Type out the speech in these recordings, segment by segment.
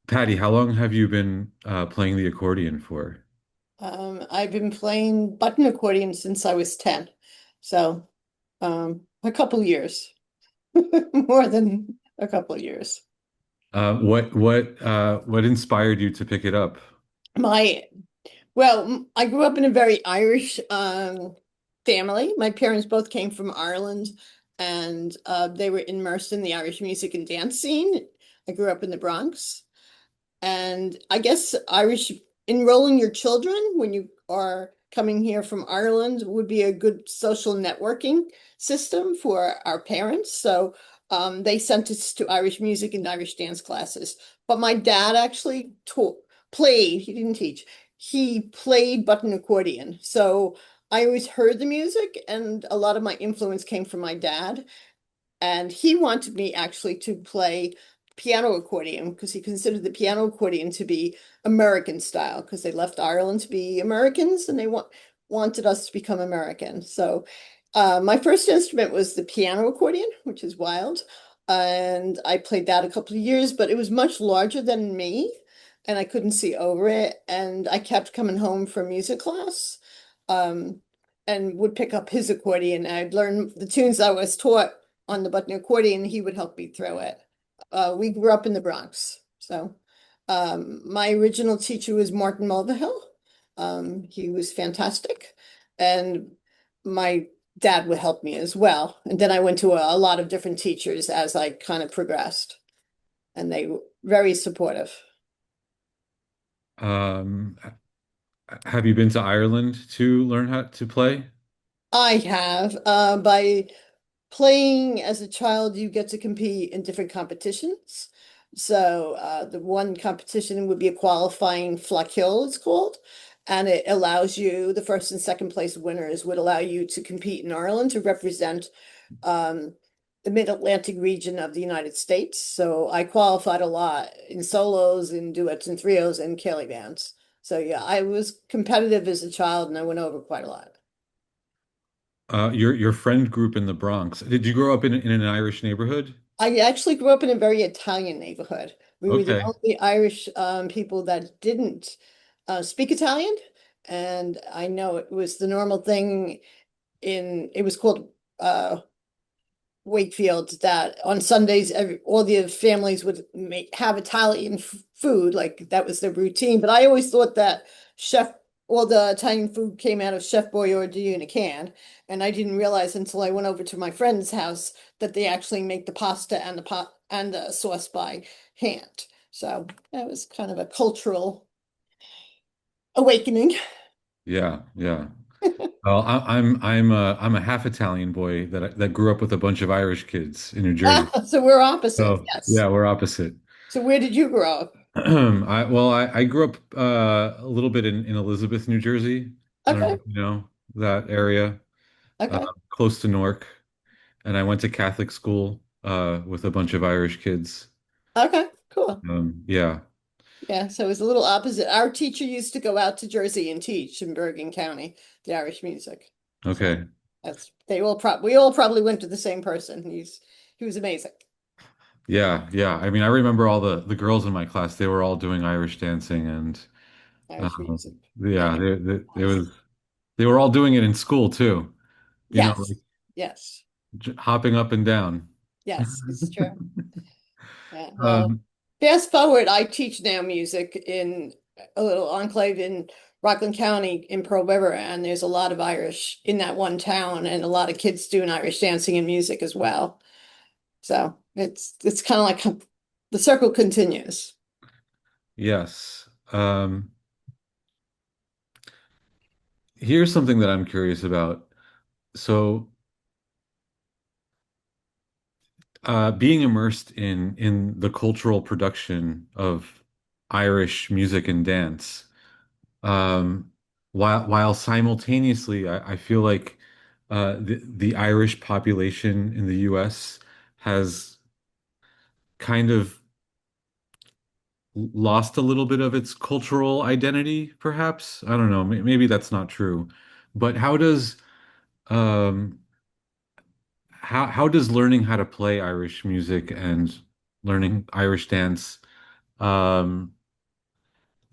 Patty, how long have you been playing the accordion for? I've been playing button accordion since I was 10. So, a couple years, more than a couple years. What inspired you to pick it up? My, well, I grew up in a very Irish family. My parents both came from Ireland and they were immersed in the Irish music and dance scene. I grew up in the Bronx. And I guess Irish enrolling your children when you are coming here from Ireland would be a good social networking system for our parents. So they sent us to Irish music and Irish dance classes. But my dad actually played, he didn't teach, he played button accordion. So I always heard the music, and a lot of my influence came from my dad. And he wanted me actually to play piano accordion because he considered the piano accordion to be American style because they left Ireland to be Americans and they wanted us to become American. So my first instrument was the piano accordion, which is wild. And I played that a couple of years, but it was much larger than me and I couldn't see over it. And I kept coming home from music class. Um, and would pick up his accordion. I'd learn the tunes I was taught on the button accordion. He would help me through it. We grew up in the Bronx. So my original teacher was Martin Mulvihill. He was fantastic. And my dad would help me as well. And then I went to a lot of different teachers as I kind of progressed, and they were very supportive. Um, have you been to Ireland to learn how to play? I have, by playing as a child, you get to compete in different competitions. So the one competition would be a qualifying Hill, it's called, and it allows you, the first and second place winners would allow you to compete in Ireland to represent um, the Mid-Atlantic region of the United States. So I qualified a lot in solos, in duets and trios, and Kelly bands. So yeah, I was competitive as a child, and I went over quite a lot. Your friend group in the Bronx. Did you grow up in an Irish neighborhood? I actually grew up in a very Italian neighborhood. We were the Okay. only Irish people that didn't speak Italian. And I know it was the normal thing it was called Wakefield, that on Sundays, all the families would have Italian food, like that was their routine. But I always thought that chef, all the Italian food came out of Chef Boyardee in a can, and I didn't realize until I went over to my friend's house that they actually make the pasta and the pot and the sauce by hand. So that was kind of a cultural awakening. Yeah, yeah. Well, I'm a half Italian boy that grew up with a bunch of Irish kids in New Jersey. So we're opposite, So yes. yeah, we're opposite. So where did you grow up? I grew up a little bit in Elizabeth, New Jersey. I don't know Okay, if you know that area, uh, okay, close to Newark. And I went to Catholic school with a bunch of Irish kids. okay, cool. Yeah. Yeah, so it was a little opposite. Our teacher used to go out to Jersey and teach in Bergen County, the Irish music. So Okay. that's we all probably went to the same person. He was amazing. Yeah, yeah. I mean, I remember all the girls in my class. They were all doing Irish dancing, and Irish um, music. yeah, Yeah. Yes. they were all doing it in school too. You know, Yes. like Yes. hopping up and down. Yes, it's true. Yeah. Well, Um, fast forward, I teach now music in a little enclave in Rockland County in Pearl River, and there's a lot of Irish in that one town, and a lot of kids doing Irish dancing and music as well. So it's kind of like the circle continues. yes. Here's something that I'm curious about. So, being immersed in the cultural production of Irish music and dance. Um, while simultaneously, I feel like the Irish population in the US has kind of lost a little bit of its cultural identity, perhaps. I don't know. Maybe that's not true. But um how does learning how to play Irish music and learning Irish dance Um,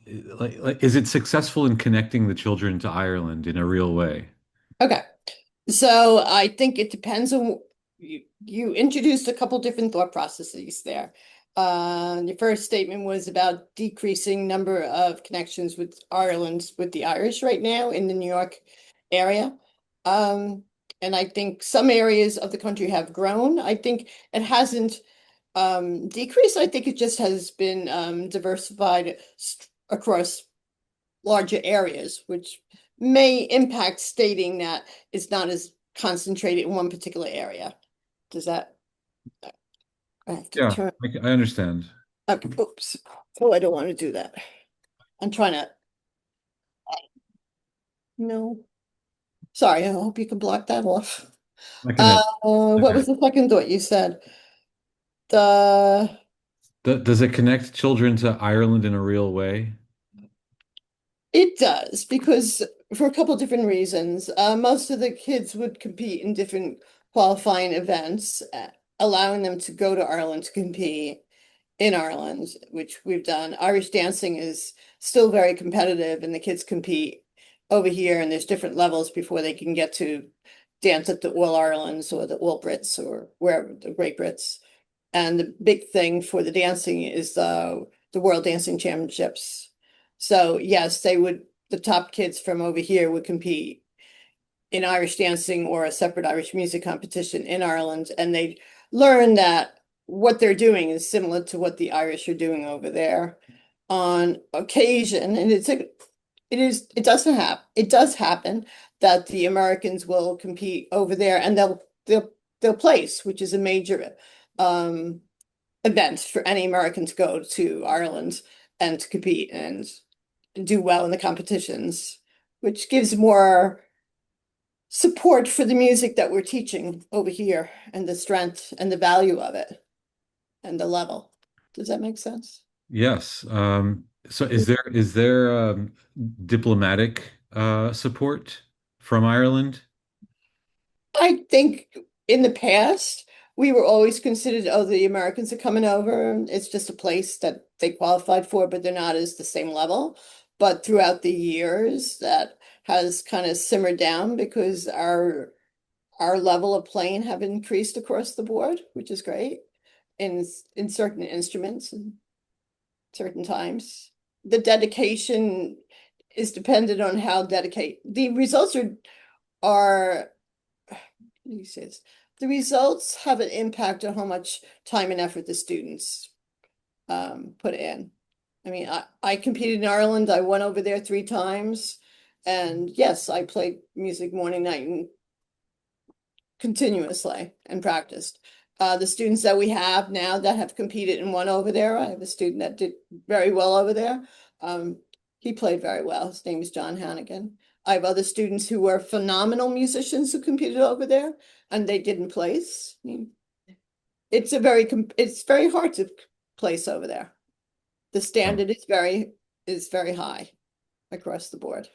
is it successful in connecting the children to Ireland in a real way? Okay. So I think it depends on you introduced a couple different thought processes there. The first statement was about decreasing number of connections with Ireland with the Irish right now in the New York area. Um, and I think some areas of the country have grown. I think it hasn't decreased. I think it just has been diversified across larger areas, which may impact stating that it's not as concentrated in one particular area. Does that, I have to Yeah, turn, I understand. okay, oops. Oh, I don't want to do that. I'm trying to, no, sorry, I hope you can block that off. I can edit. What Okay. was the second thought you said? The Does it connect children to Ireland in a real way? It does, because for a couple different reasons. Most of the kids would compete in different qualifying events, allowing them to go to Ireland to compete in Ireland, which we've done. Irish dancing is still very competitive, and the kids compete over here, and there's different levels before they can get to dance at the All Irelands or the All Brits or wherever the Great Brits. And the big thing for the dancing is the World Dancing Championships. So yes, the top kids from over here would compete in Irish dancing or a separate Irish music competition in Ireland, and they learn that what they're doing is similar to what the Irish are doing over there on occasion. And it does happen that the Americans will compete over there and they'll place, which is a major um event for any American to go to Ireland and to compete and do well in the competitions, which gives more support for the music that we're teaching over here and the strength and the value of it and the level. Does that make sense? Yes. So is there diplomatic support from Ireland? I think in the past, we were always considered, oh, the Americans are coming over. It's just a place that they qualified for, but they're not as the same level. But throughout the years, that has kind of simmered down because our level of playing have increased across the board, which is great in certain instruments and certain times. The dedication is dependent on how dedicate the results are he says the results have an impact on how much time and effort the students put in. I mean, I competed in Ireland. I went over there 3 times. And yes, I played music morning, night, and continuously and practiced. The students that we have now that have competed and won over there, I have a student that did very well over there. Um, he played very well. His name is John Hannigan. I have other students who were phenomenal musicians who competed over there and they didn't place. I mean, it's very hard to place over there. The Oh. standard is very high across the board.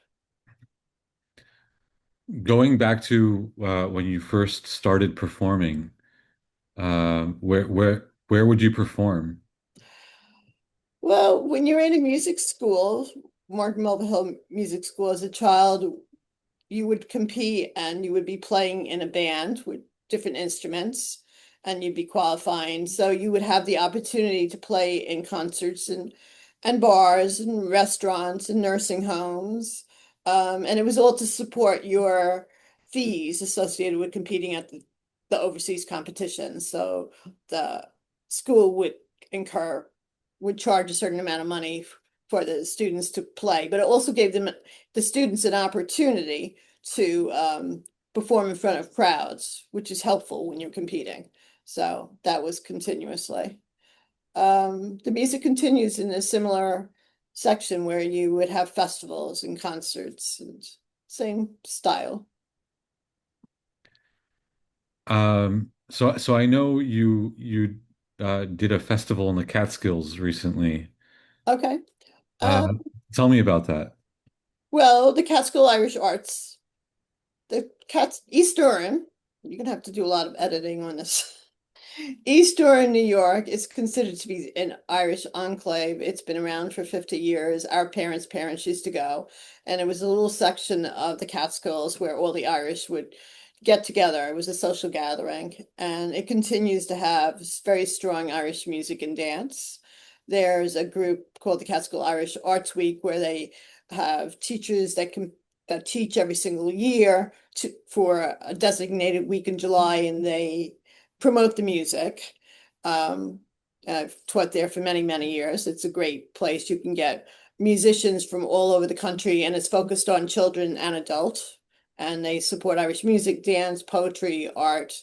Going back to when you first started performing, where would you perform? Well, when you're in a music school, Mark Melville Hill Music School as a child, you would compete and you would be playing in a band with different instruments and you'd be qualifying. So you would have the opportunity to play in concerts and bars and restaurants and nursing homes. And it was all to support your fees associated with competing at the overseas competitions. So the school incur would charge a certain amount of money for the students to play, but it also gave the students an opportunity to perform in front of crowds, which is helpful when you're competing. So that was continuously. The music continues in a similar section where you would have festivals and concerts and same style. So I know you did a festival in the Catskills recently. Okay. Uh, Um, Tell me about that. well, the Catskill Irish Arts, the Cats East Durham, you're gonna have to do a lot of editing on this. East Shore, New York is considered to be an Irish enclave. It's been around for 50 years. Our parents' used to go, and it was a little section of the Catskills where all the Irish would get together. It was a social gathering, and it continues to have very strong Irish music and dance. There's a group called the Catskill Irish Arts Week where they have teachers that teach every single year for a designated week in July, and they promote the music. Um, I've taught there for many, many years. It's a great place. You can get musicians from all over the country, and it's focused on children and adult. And they support Irish music, dance, poetry, art,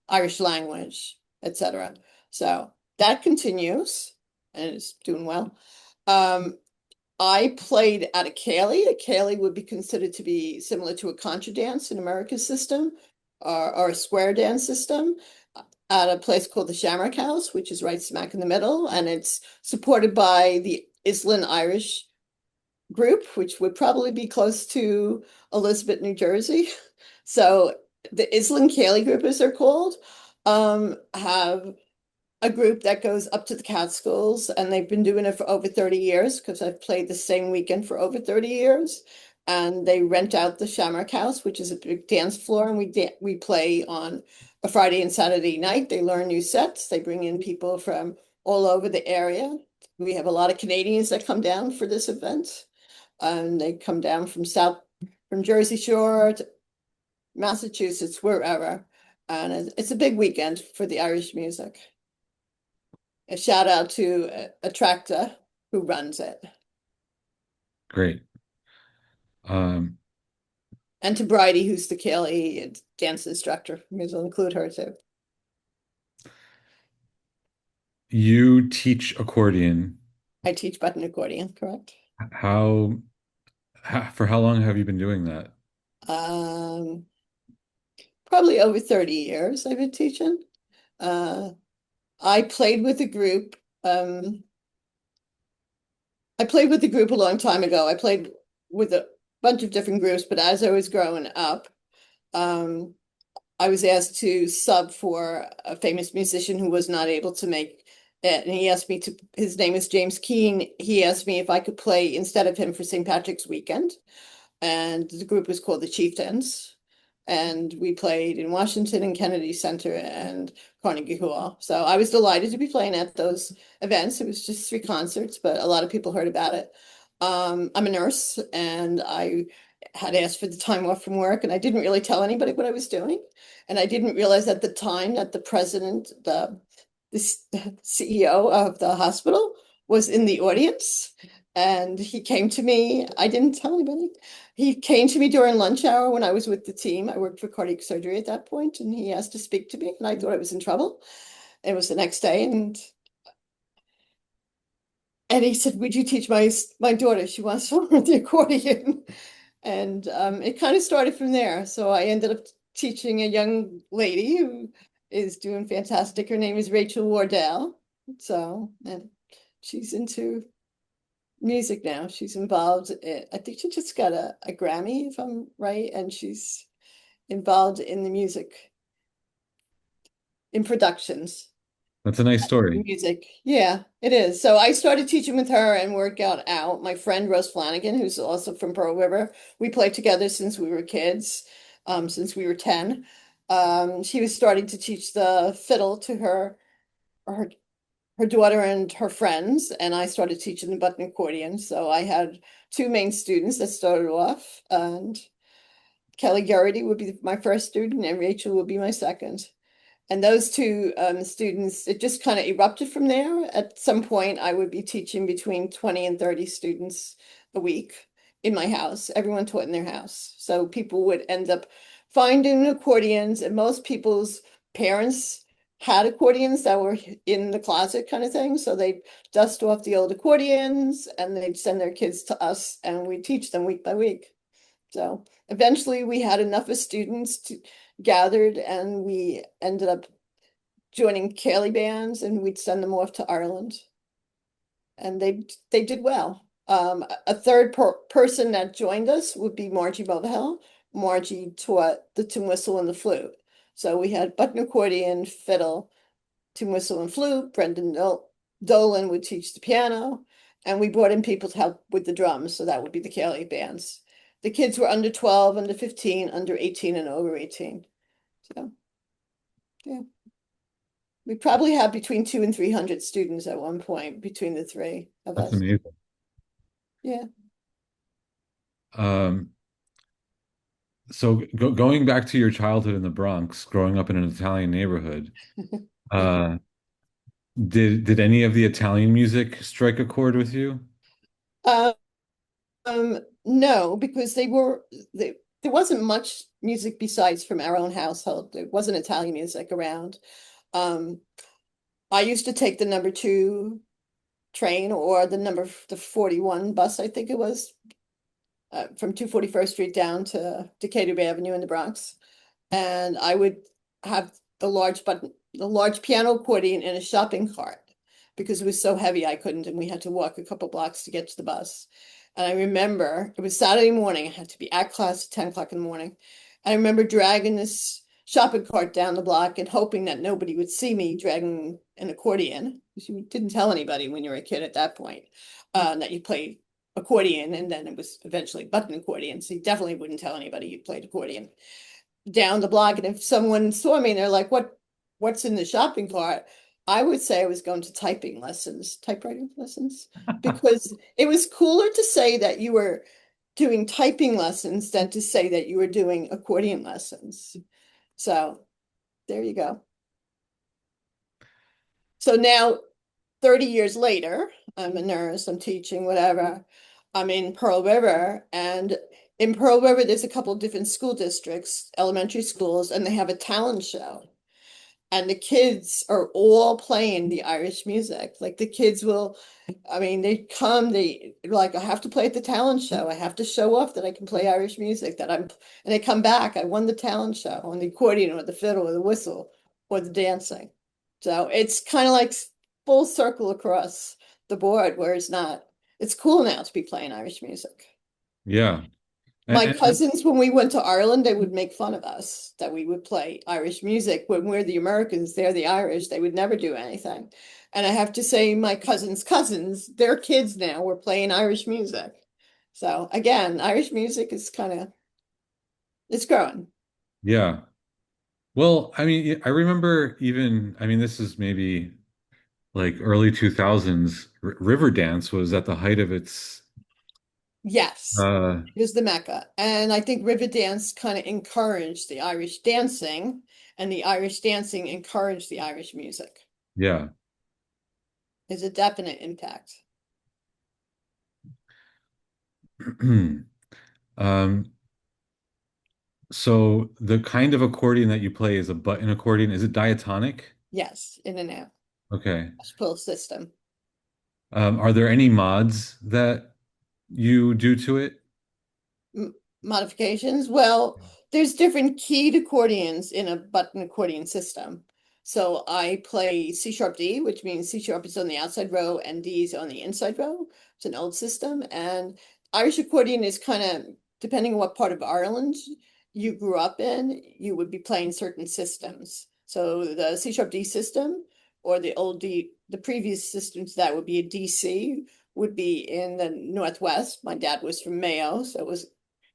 Irish language, etc. So that continues and it's doing well. Um, I played at a Cayley. A Cayley would be considered to be similar to a contra dance in America's system or a square dance system at a place called the Shamrock House, which is right smack in the middle. And it's supported by the Islin Irish group, which would probably be close to Elizabeth, New Jersey. So the Islin Cayley group, as they're called, have a group that goes up to the Catskills, and they've been doing it for over 30 years because I've played the same weekend for over 30 years. And they rent out the Shamrock House, which is a big dance floor, and we play on a Friday and Saturday night. They learn new sets. They bring in people from all over the area. We have a lot of Canadians that come down for this event, and they come down from Jersey Shore to Massachusetts, wherever. And it's a big weekend for the Irish music. A shout out to Attracta who runs it, Great. Um, and to Bridie, who's the Cayley dance instructor. Maybe we'll include her too. you teach accordion. I teach button accordion, correct? How, for how long have you been doing that? Um, Probably over 30 years I've been teaching. Uh, I played with a group. I played with the group a long time ago. I played with a bunch of different groups, but as I was growing up, um, I was asked to sub for a famous musician who was not able to make it. And he asked me to, his name is James Keane. He asked me if I could play instead of him for St. Patrick's weekend. And the group was called the Chieftains. And we played in Washington and Kennedy Center and Carnegie Hall. So I was delighted to be playing at those events. It was just 3 concerts, but a lot of people heard about it. I'm a nurse, and I had asked for the time off from work, and I didn't really tell anybody what I was doing. And I didn't realize at the time that the CEO of the hospital was in the audience. And he came to me. I didn't tell anybody. He came to me during lunch hour when I was with the team. I worked for cardiac surgery at that point, and he asked to speak to me, and I thought I was in trouble. It was the next day, and he said, "Would you teach my daughter? She wants to learn the accordion." And it kind of started from there. So I ended up teaching a young lady who is doing fantastic. Her name is Rachel Wardell. So, and she's into music now. She's involved I think she just got a Grammy, if I'm right, and she's involved in the music, in productions. That's a nice story. Music. Yeah, it is. So I started teaching with her and work out. My friend Rose Flanagan, who's also from Pearl River, we played together since we were kids, since we were 10. She was starting to teach the fiddle to her her daughter and her friends, and I started teaching the button accordion. So I had 2 main students that started off, and Kelly Garrity would be my first student, and Rachel would be my second. And those 2 students, it just kind of erupted from there. At some point, I would be teaching between 20 and 30 students a week in my house. Everyone taught in their house. So people would end up finding accordions, and most people's parents had accordions that were in the closet kind of thing. So they'd dust off the old accordions and they'd send their kids to us, and we teach them week by week. So eventually we had enough of students to gathered, and we ended up joining Cayley bands, and we'd send them off to Ireland, and they did well. A third person that joined us would be Margie Bovahill. Margie taught the tin whistle and the flute. So we had button accordion, fiddle, tin whistle and flute. Dolan would teach the piano, and we brought in people to help with the drums. So that would be the Cali bands. The kids were under 12, under 15, under 18, and over 18. So yeah, we probably had between 200 and 300 students at one point between the three of That's us. amazing. Yeah. Um, so going back to your childhood in the Bronx, growing up in an Italian neighborhood, uh, did any of the Italian music strike a chord with you? Um, no, because there wasn't much music besides from our own household. There wasn't Italian music around. Um, I used to take the number 2 train or the 41 bus, I think it was, from 241st Street down to Decatur Avenue in the Bronx. And I would have the large piano accordion in a shopping cart because it was so heavy I couldn't, and we had to walk a couple blocks to get to the bus. And I remember it was Saturday morning. I had to be at class at 10 o'clock in the morning. I remember dragging this shopping cart down the block and hoping that nobody would see me dragging an accordion, because you didn't tell anybody when you were a kid at that point, that you played accordion, and then it was eventually button accordion. So you definitely wouldn't tell anybody you played accordion down the block. And if someone saw me and they're like, what's in the shopping cart? I would say I was going to typewriting lessons, because it was cooler to say that you were doing typing lessons than to say that you were doing accordion lessons. So there you go. So now, 30 years later, I'm a nurse, I'm teaching, whatever. I'm in Pearl River, and in Pearl River, there's a couple of different school districts, elementary schools, and they have a talent show. And the kids are all playing the Irish music. Like the kids will, I mean, they're like, I have to play at the talent show. I have to show off that I can play Irish music, and they come back. I won the talent show on the accordion or the fiddle or the whistle or the dancing. So it's kind of like full circle across the board, where it's cool now to be playing Irish music. Yeah. My And cousins, when we went to Ireland, they would make fun of us that we would play Irish music. When we're the Americans, they're the Irish. They would never do anything. And I have to say, my cousins, their kids now were playing Irish music. So again, Irish music is it's growing. yeah. Well, I mean, I remember even, I mean, this is maybe like early 2000s, R Riverdance was at the height of its Yes, uh it was the Mecca. And I think Riverdance kind of encouraged the Irish dancing, and the Irish dancing encouraged the Irish music. yeah. There's a definite impact. Um, so the kind of accordion that you play is a button accordion. Is it diatonic? Yes, in and out. Okay. Pull system. Are there any mods that you do to it? Modifications. Well, there's different keyed accordions in a button accordion system. So I play C sharp D, which means C sharp is on the outside row and D is on the inside row. It's an old system. And Irish accordion is kind of, depending on what part of Ireland you grew up in, you would be playing certain systems. So the C sharp D system, or the previous systems, that would be a DC, would be in the Northwest. My dad was from Mayo, so it was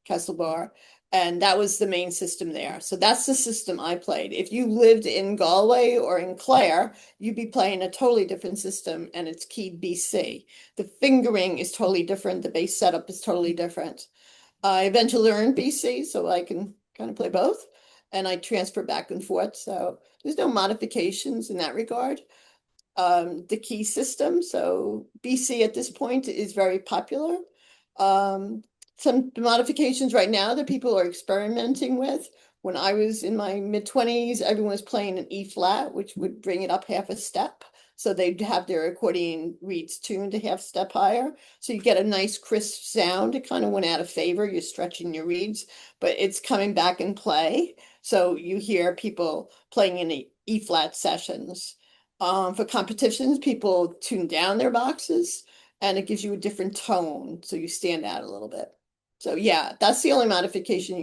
Castlebar, and that was the main system there. So that's the system I played. If you lived in Galway or in Clare, you'd be playing a totally different system, and it's keyed BC. The fingering is totally different. The bass setup is totally different. I eventually learned BC, so I can kind of play both, and I transfer back and forth. So there's no modifications in that regard. The key system. So BC at this point is very popular. Um, some modifications right now that people are experimenting with. When I was in my mid-20s, everyone was playing an E flat, which would bring it up half a step. So they'd have their accordion reeds tuned a half step higher. So you get a nice crisp sound. It kind of went out of favor. You're stretching your reeds, but it's coming back in play. So you hear people playing in E flat sessions. For competitions, people tune down their boxes, and it gives you a different tone, so you stand out a little bit. So yeah, that's the only modification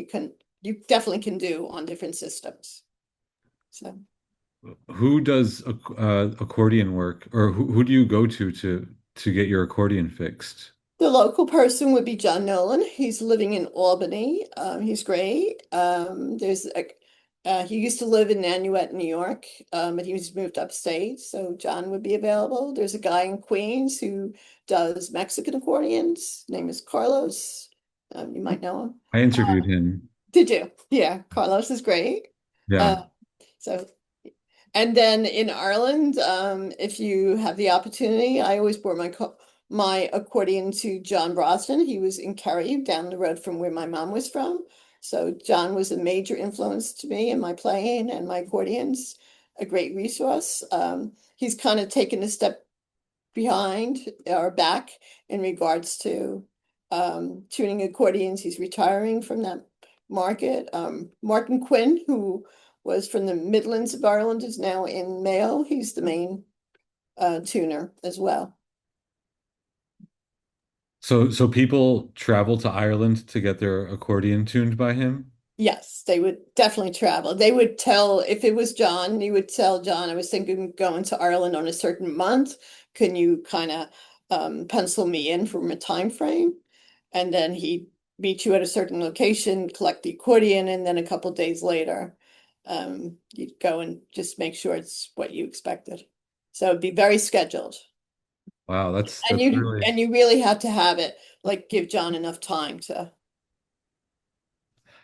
you definitely can do on different systems. So who does accordion work, or who do you go to get your accordion fixed? The local person would be John Nolan. He's living in Albany. He's great. He used to live in Nanuet, New York, but he's moved upstate, so John would be available. There's a guy in Queens who does Mexican accordions. His name is Carlos. You might know him. I interviewed him. Did you? Yeah, Carlos is great. Yeah. Uh, so and then in Ireland, if you have the opportunity, I always brought my accordion to John Brosnan. He was in Kerry, down the road from where my mom was from. So John was a major influence to me in my playing and my accordions, a great resource. He's kind of taken a step behind or back in regards to tuning accordions. He's retiring from that market. Martin Quinn, who was from the Midlands of Ireland, is now in Mayo. He's the main tuner as well. So people travel to Ireland to get their accordion tuned by him? Yes, they would definitely travel. They would tell, if it was John, you would tell John, I was thinking of going to Ireland on a certain month. Can you kind of pencil me in from a time frame? And then he'd meet you at a certain location, collect the accordion, and then a couple days later, you'd go and just make sure it's what you expected. So it'd be very scheduled. Wow, And that's really, you really have to have it, like give John enough time to,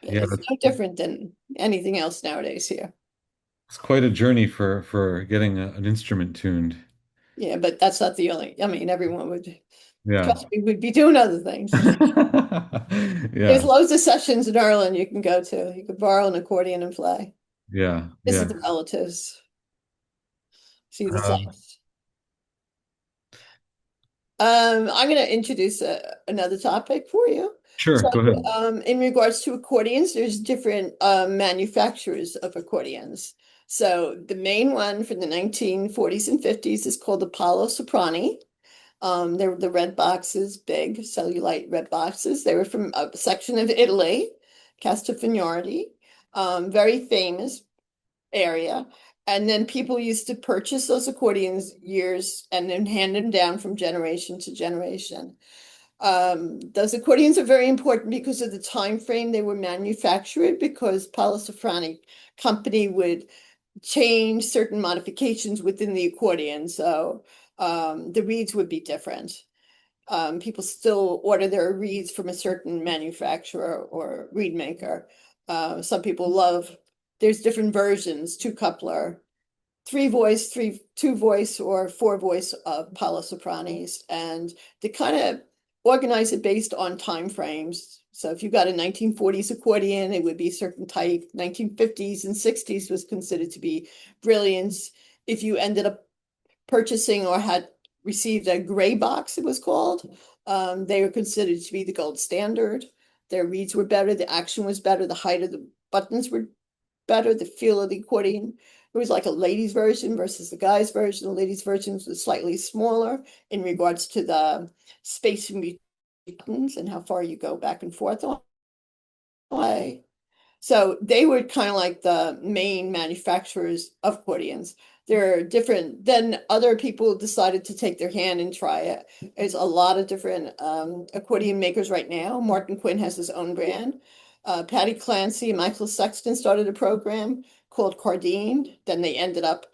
yeah, it's no different than anything else nowadays here. it's quite a journey for getting an instrument tuned. Yeah, but that's not the only, I mean, everyone would, Yeah. trust me, would be doing other things. There's Yeah. loads of sessions in Ireland you can go to. You could borrow an accordion and play. Yeah. Visit Yeah. the relatives, see the Um, sights. I'm going to introduce another topic for you. sure, So, go ahead. in regards to accordions, there's different manufacturers of accordions. So, the main one from the 1940s and 50s is called the Paolo Soprani. They were the red boxes, big cellulite red boxes. They were from a section of Italy, Castiglione, very famous area. And then people used to purchase those accordions years and then hand them down from generation to generation. Those accordions are very important because of the time frame they were manufactured, because Paolo Sofrani company would change certain modifications within the accordion. So the reeds would be different. People still order their reeds from a certain manufacturer or reed maker. Some people love, there's different versions, two coupler, three voice, two voice, or four voice of Paolo Sopranis, and they kind of organize it based on time frames. So if you got a 1940s accordion, it would be a certain type. 1950s and 60s was considered to be brilliance. If you ended up purchasing or had received a gray box, it was called, they were considered to be the gold standard. Their reeds were better, the action was better, the height of the buttons were better, the feel of the accordion. It was like a ladies' version versus the guys' version. The ladies' version was slightly smaller in regards to the spacing between buttons and how far you go back and forth on way. So they were kind of like the main manufacturers of accordions. They're different. Then other people decided to take their hand and try it. There's a lot of different accordion makers right now. Martin Quinn has his own brand. Patty Clancy and Michael Sexton started a program called Accordion. Then they ended up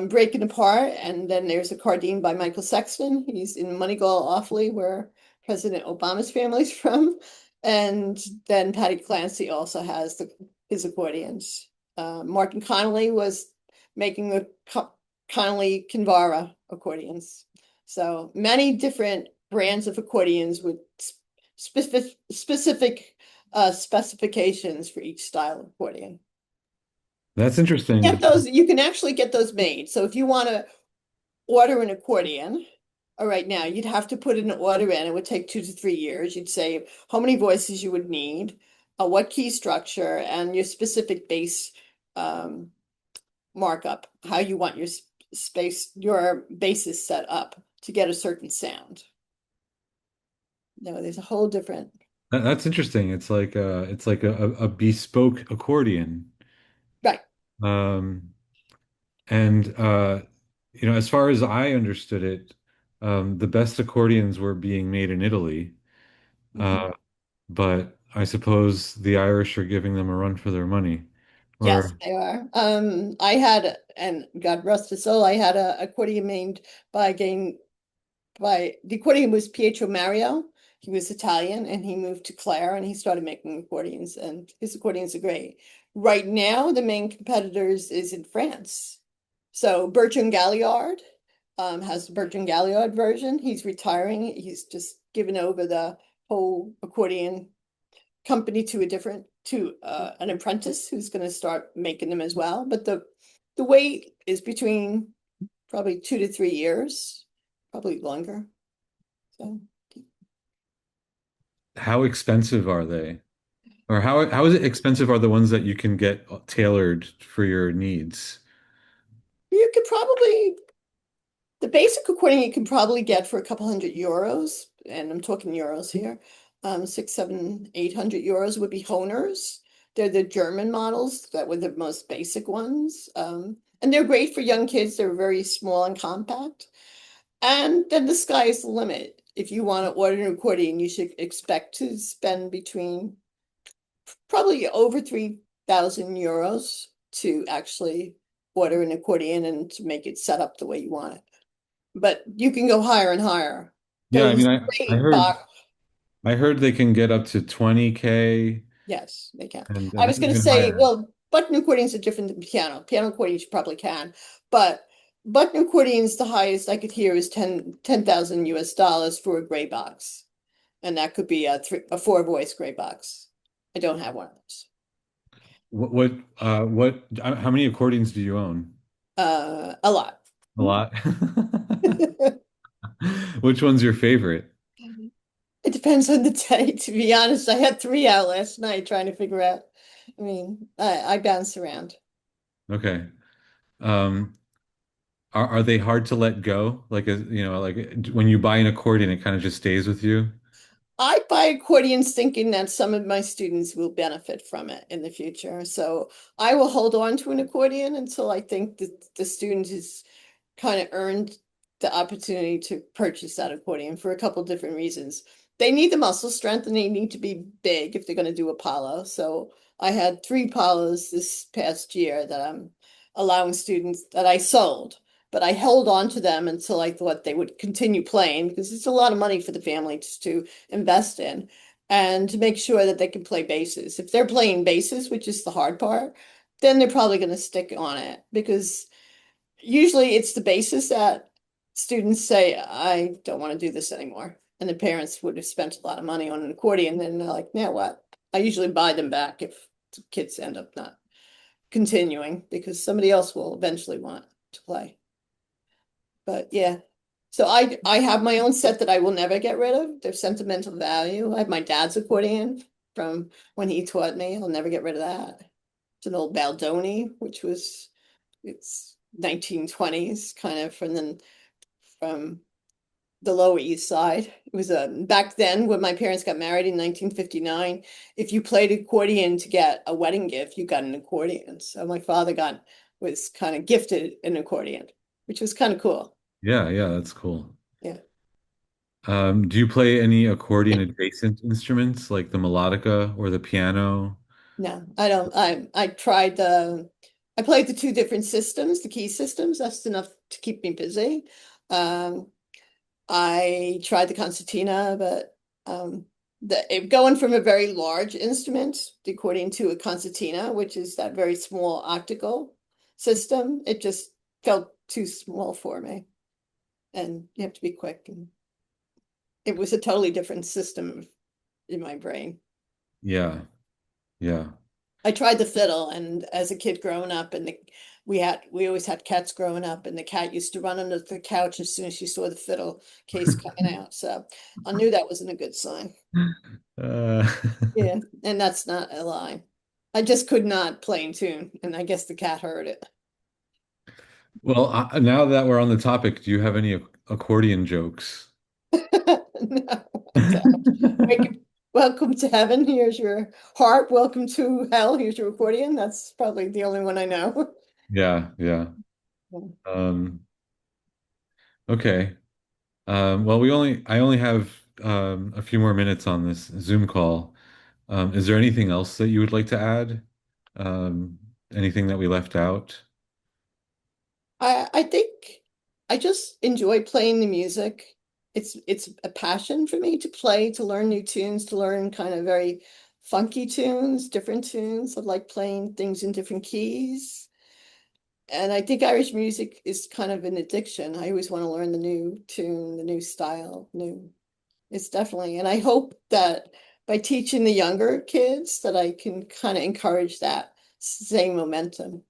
breaking apart. And then there's Accordion by Michael Sexton. He's in Moneygall, Awfully, where President Obama's family's from. And then Patty Clancy also has his accordions. Martin Connolly was making the Connolly Kinvara accordions. So many different brands of accordions with specific specifications for each style of accordion. That's interesting. You can actually get those made. So if you want to order an accordion, right now, you'd have to put an order in. It would take 2 to 3 years. You'd say how many voices you would need, what key structure, and your specific bass markup, how you want your bases set up to get a certain sound. No, there's a whole different. That's interesting. It's like a bespoke accordion. Right. Um, And as far as I understood it, the best accordions were being made in Italy. Mhm. Uh, but I suppose the Irish are giving them a run for their money. Yes, Or they are. I had, and God rest his soul, I had a accordion made by game by the accordion was Pietro Mario. He was Italian and he moved to Clare and he started making accordions and his accordions are great. Right now, the main competitors is in France. So Bertrand Galliard has the Bertrand Galliard version. He's retiring. He's just given over the whole accordion company to a different to an apprentice who's going to start making them as well. But the wait is between probably 2 to 3 years, probably longer. So how expensive are they? Or how is it expensive are the ones that you can get tailored for your needs? you could probably the basic accordion you can probably get for a couple €100, and I'm talking euros here. Six, seven, 800 euros would be Honers. They're the German models that were the most basic ones. And they're great for young kids. They're very small and compact. And then the sky is the limit. If you want to order an accordion, you should expect to spend between probably over 3,000 euros to actually order an accordion and to make it set up the way you want it. But you can go higher and higher. Yeah, I mean, Those I great heard box, I heard they can get up to 20K yes, they can. I and was going to even say, higher. well, button accordions are different than piano. Piano accordions you probably can, but button accordions, the highest I could hear is 10,000 US dollars for a gray box. And that could be a four voice gray box. I don't have one of those. How many accordions do you own? A lot. A lot. Which one's your favorite? It depends on the day, to be honest. I had three out last night trying to figure out. I mean, I bounce around. Okay. Um, are they hard to let go? Like when you buy an accordion, it kind of just stays with you? I buy accordions thinking that some of my students will benefit from it in the future. So I will hold on to an accordion until I think that the student has kind of earned the opportunity to purchase that accordion for a couple different reasons. They need the muscle strength and they need to be big if they're going to do Apollo. So I had three Apollos this past year that I'm allowing students that I sold, but I held on to them until I thought they would continue playing because it's a lot of money for the family to invest in and to make sure that they can play basses. If they're playing basses, which is the hard part, then they're probably going to stick on it because usually it's the basis that students say, I don't want to do this anymore. And the parents would have spent a lot of money on an accordion, and they're like, now what? I usually buy them back if the kids end up not continuing because somebody else will eventually want to play. But yeah. So I have my own set that I will never get rid of. There's sentimental value. I have my dad's accordion from when he taught me. I'll never get rid of that. It's an old Baldoni, which was it's 1920s kind of from the Lower East Side. It was back then when my parents got married in 1959. If you played accordion to get a wedding gift, you got an accordion. So my father got was kind of gifted an accordion, which was kind of cool. Yeah, yeah, that's cool. Yeah. Do you play any accordion adjacent instruments like the melodica or the piano? No, I don't. I tried I played the two different systems, the key systems. That's enough to keep me busy. Um, I tried the concertina, but going from a very large instrument, according to a concertina, which is that very small octagal system, it just felt too small for me. And you have to be quick. And it was a totally different system in my brain. Yeah, yeah. I tried the fiddle, and as a kid growing up, and we always had cats growing up, and the cat used to run under the couch as soon as she saw the fiddle case coming out. So I knew that wasn't a good sign. Uh, Yeah, and that's not a lie. I just could not play in tune, and I guess the cat heard it. well, now that we're on the topic, do you have any accordion jokes? No, I don't. Wake- Welcome to heaven. Here's your harp. Welcome to hell. Here's your accordion. That's probably the only one I know. Yeah, yeah. Um, okay. Well, I only have a few more minutes on this Zoom call. Is there anything else that you would like to add? Um, Anything that we left out? I think I just enjoy playing the music. It's a passion for me to play, to learn new tunes, to learn kind of very funky tunes, different tunes. I like playing things in different keys. And I think Irish music is kind of an addiction. I always want to learn the new tune, the new style, new. It's definitely, and I hope that by teaching the younger kids that I can kind of encourage that same momentum.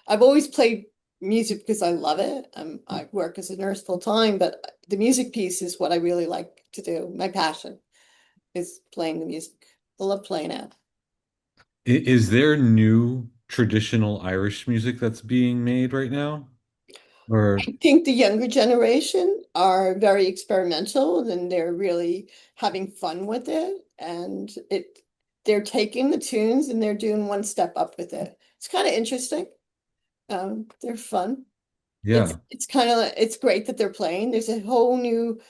I've always played music because I love it. I work as a nurse full time, but the music piece is what I really like to do. My passion is playing the music. I love playing it. Is there new traditional Irish music that's being made right now? Or I think the younger generation are very experimental and they're really having fun with it. And they're taking the tunes and they're doing one step up with it. It's kind of interesting. They're fun. yeah, It's kind of it's great that they're playing. There's a whole new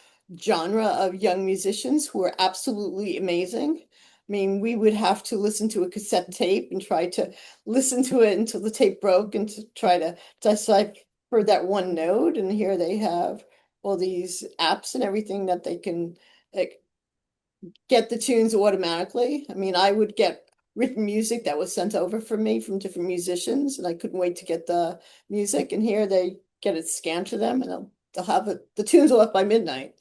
genre of young musicians who are absolutely amazing. I mean, we would have to listen to a cassette tape and try to listen to it until the tape broke and to try to decipher that one note. And here they have all these apps and everything that they can like, get the tunes automatically. I mean, I would get written music that was sent over for me from different musicians, and I couldn't wait to get the music. And here they get it scanned to them, and they'll have it. The tunes are up by midnight.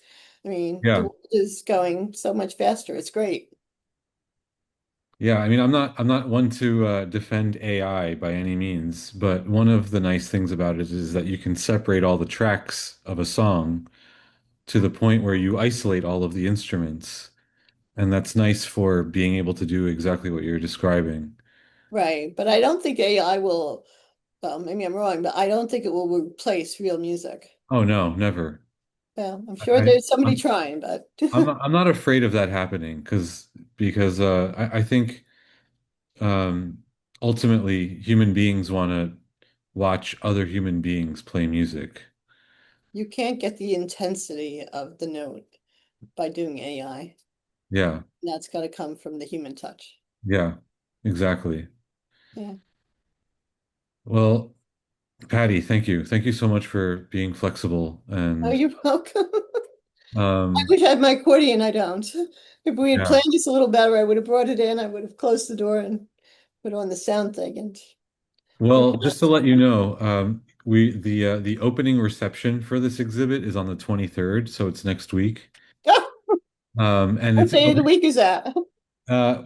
I mean, the yeah, world is going so much faster. It's great. yeah. I mean, I'm not one to defend AI by any means, but one of the nice things about it is that you can separate all the tracks of a song to the point where you isolate all of the instruments. And that's nice for being able to do exactly what you're describing. Right. But I don't think AI will, well, maybe I'm wrong, but I don't think it will replace real music. Oh no, never. Well, I'm sure I, there's somebody I'm trying, but I'm not afraid of that happening because I think um, ultimately human beings want to watch other human beings play music. you can't get the intensity of the note by doing AI. Yeah, That's got to come from the human touch. yeah, exactly. Yeah. Well, Patty, thank you. Thank you so much for being flexible Oh, and you're welcome. I um, wish I had my accordion. I don't. If we had yeah. planned this a little better, I would have brought it in. I would have closed the door and put on the sound thing and would Well, have just to let you know, the opening reception for this exhibit is on the 23rd, so it's next week. And what day of the week is that?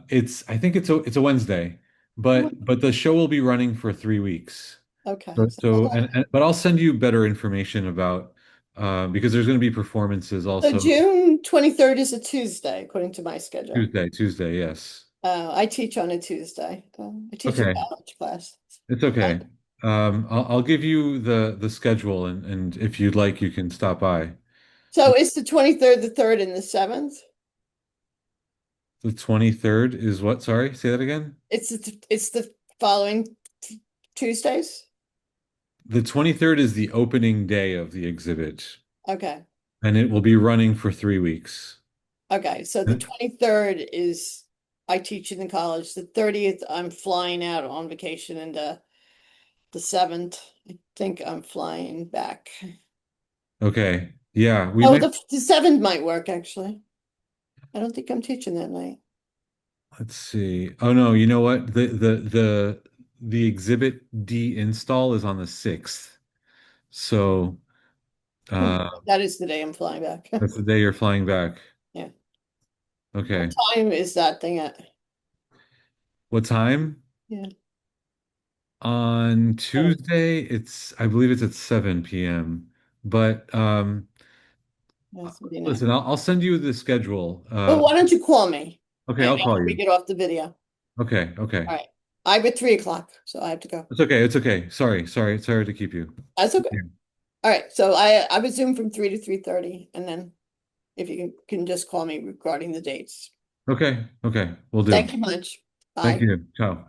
it's I think it's a Wednesday, but the show will be running for 3 weeks. Okay. So but I'll send you better information about because there's going to be performances So also June 23rd is a Tuesday, according to my schedule. Tuesday, yes. I teach on a Tuesday. I teach a Okay, college class. it's okay. I'll give you the schedule and if you'd like, you can stop by. So it's the 23rd, the 3rd, and the 7th. The 23rd is what? Sorry, say that again. It's the following Tuesdays. The 23rd is the opening day of the exhibit, Okay. and it will be running for 3 weeks. Okay, so the 23rd is I teach in the college. The 30th, I'm flying out on vacation, and the 7th, I think I'm flying back. Okay. Yeah, we Oh, might the 7th might work actually. I don't think I'm teaching that night. let's see. Oh no, you know what? The exhibit D install is on the 6th. So That is the day I'm flying back. that's the day you're flying back. Yeah. What Okay. time is that thing at? What time? Yeah. On Oh, Tuesday, I believe it's at 7 p.m. But that's the night. listen, I'll send you the schedule. Well, why don't you call me Okay, I'll after call we you. get off the video? Okay, okay. All right. I have at 3 o'clock, so I have to go. It's okay. It's okay. Sorry to keep you. That's okay. All right. So I would Zoom from 3 to 3:30, and then if you can just call me regarding the dates. Okay, okay, we'll do. Thank you much. Thank Bye. you. Ciao.